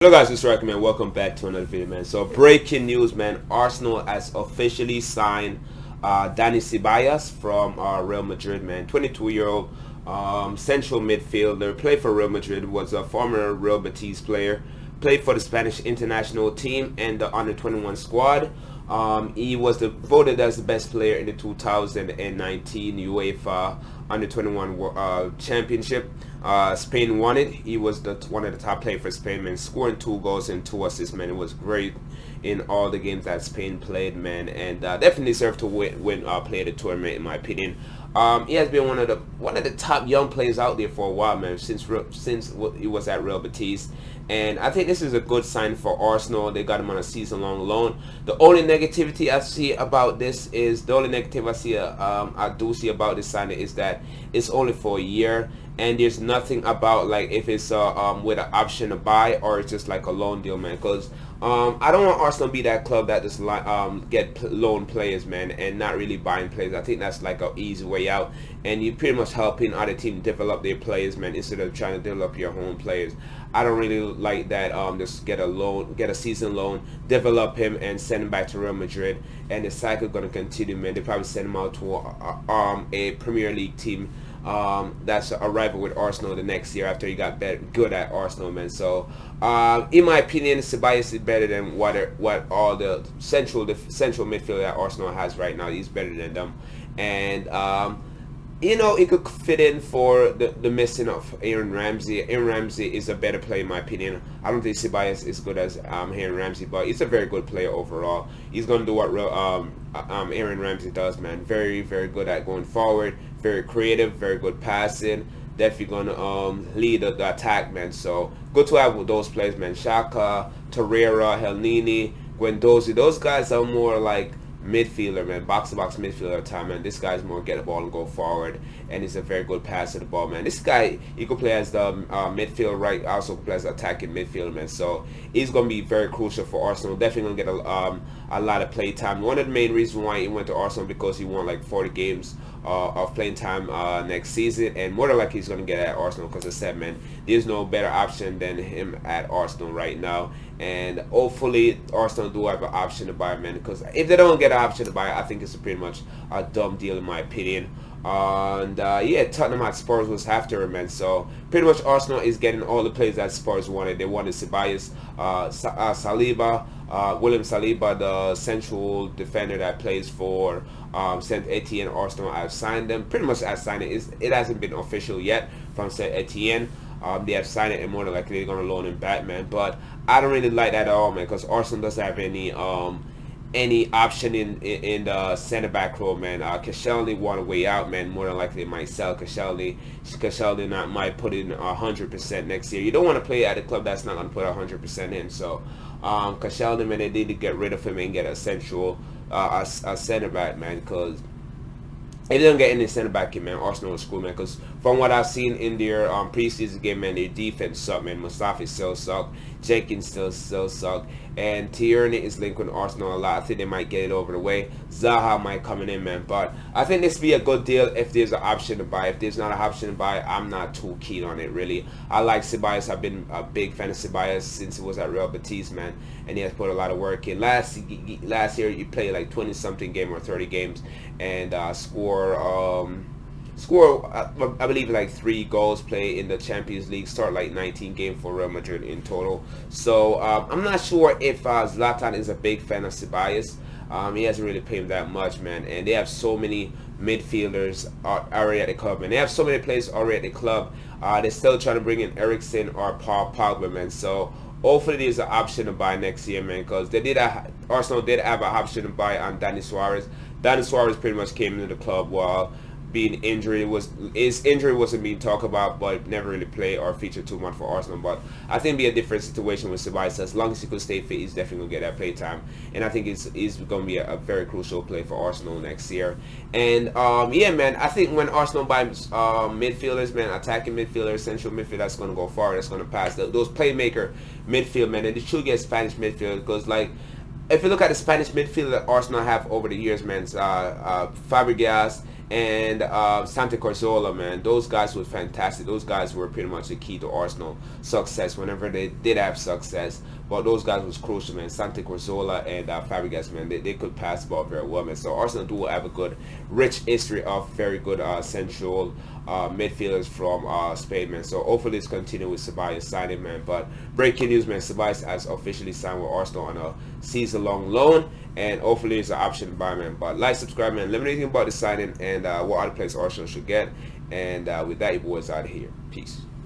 Hello guys, it's Rock, man. Welcome back to another video, man. So breaking news, man. Arsenal has officially signed Dani Ceballos from Real Madrid, man. 22-year-old central midfielder. Played for Real Madrid. Was a former Real Betis player. Played for the Spanish international team and the under-21 squad. He was voted as the best player in the 2019 UEFA under-21 championship. Spain won it. He was one of the top players for Spain, man. Scoring 2 goals and 2 assists, man. It was great in all the games that Spain played, man, and definitely deserved to win play the tournament, in my opinion. He has been one of the top young players out there for a while, man. Since he was at Real Betis. And I think this is a good sign for Arsenal. They got him on a season-long loan. The only negativity I see about this is I do see about this signing is that it's only for a year, and there's nothing about like if it's with an option to buy or it's just like a loan deal, man. Because I don't want Arsenal to be that club that just get loan players, man, and not really buying players. I think that's like an easy way out, and you're pretty much helping other teams develop their players, man, instead of trying to develop your own players. I don't really like that. Just get a season loan, develop him, and send him back to Real Madrid, and the cycle gonna continue, man. They probably send him out to a Premier League team that's a rival with Arsenal the next year after he got good at Arsenal, man. So in my opinion, Ceballos is better than what all the central midfielder that Arsenal has right now. He's better than them, and you know, it could fit in for the missing of Aaron Ramsey. Aaron Ramsey is a better player in my opinion. I don't think Ceballos is good as Aaron Ramsey, but he's a very good player overall. He's going to do what Aaron Ramsey does, man. Very, very good at going forward. Very creative, very good passing. Definitely going to lead the attack, man. So good to have those players, man. Xhaka, Torreira, Helnini, Guendouzi. Those guys are more like midfielder, man, box-to-box midfielder time, man. This guy's more get the ball and go forward, and he's a very good passer of the ball, man. This guy, he could play as the midfield right, also plays attacking midfield, man. So he's gonna be very crucial for Arsenal. Definitely gonna get a lot of play time. One of the main reasons why he went to Arsenal because he won like 40 games of playing time next season, and more than likely he's gonna get at Arsenal because I said, man, there's no better option than him at Arsenal right now. And hopefully Arsenal do have an option to buy, man, because if they don't get an option to buy, I think it's pretty much a dumb deal in my opinion. And yeah, Tottenham at Spurs was after him, man. So pretty much Arsenal is getting all the players that Spurs wanted. They wanted Ceballos, Saliba, William Saliba, the central defender that plays for Saint Etienne. Arsenal have signed them. Pretty much have signed it. It hasn't been official yet from Saint Etienne. They have signed it, and more than likely they're going to loan him back, man. But I don't really like that at all, man, because Arsenal doesn't have any option in the center back role, man. Koscielny want a way out, man. More than likely they might sell Koscielny. Koscielny might put in 100% next year. You don't want to play at a club that's not going to put 100% in. So Koscielny, man, they need to get rid of him and get a central a center back, man, because if they don't get any center back in, man, Arsenal is screwed, man. Because from what I've seen in their preseason game, man, their defense sucked, man. Mustafi still suck. Jenkins still suck. And Tierney is linked with Arsenal a lot. I think they might get it over the way. Zaha might come in, man. But I think this would be a good deal if there's an option to buy. If there's not an option to buy, I'm not too keen on it, really. I like Ceballos. I've been a big fan of Ceballos since he was at Real Betis, man. And he has put a lot of work in. Last year, he played like 20-something games or 30 games and score, I believe, like 3 goals, play in the Champions League, start like 19 games for Real Madrid in total. So I'm not sure if Zlatan is a big fan of Ceballos. He hasn't really played him that much, man. And they have so many midfielders already at the club, and they have so many players already at the club. They're still trying to bring in Eriksen or Paul Pogba, man. So hopefully there's an option to buy next year, man, because Arsenal did have an option to buy on Dani Suarez. Dani Suarez pretty much came into the club while being injured. His injury wasn't being talked about, but never really played or featured too much for Arsenal. But I think it'd be a different situation with Ceballos. As long as he could stay fit, he's definitely gonna get that play time, and I think he's gonna be a very crucial play for Arsenal next year. And yeah, man, I think when Arsenal buys midfielders, man, attacking midfielders, central midfield, that's gonna go forward, that's gonna pass those playmaker midfield, man, and they should get Spanish midfield because, like, if you look at the Spanish midfield that Arsenal have over the years, man, Fabregas and Santi Cazorla, man. Those guys were fantastic. Those guys were pretty much the key to Arsenal success whenever they did have success. But those guys was crucial, man. Santi Cazorla and Fabregas, man. They could pass the ball very well, man. So Arsenal do have a good, rich history of very good central midfielders from Spain, man. So hopefully it's continue with Ceballos signing, man. But breaking news, man. Ceballos has officially signed with Arsenal on a season-long loan, and hopefully it's an option to buy, man. But like, subscribe, man. Let me know anything about the signing and what other players Arsenal should get. And with that, your boys out of here. Peace.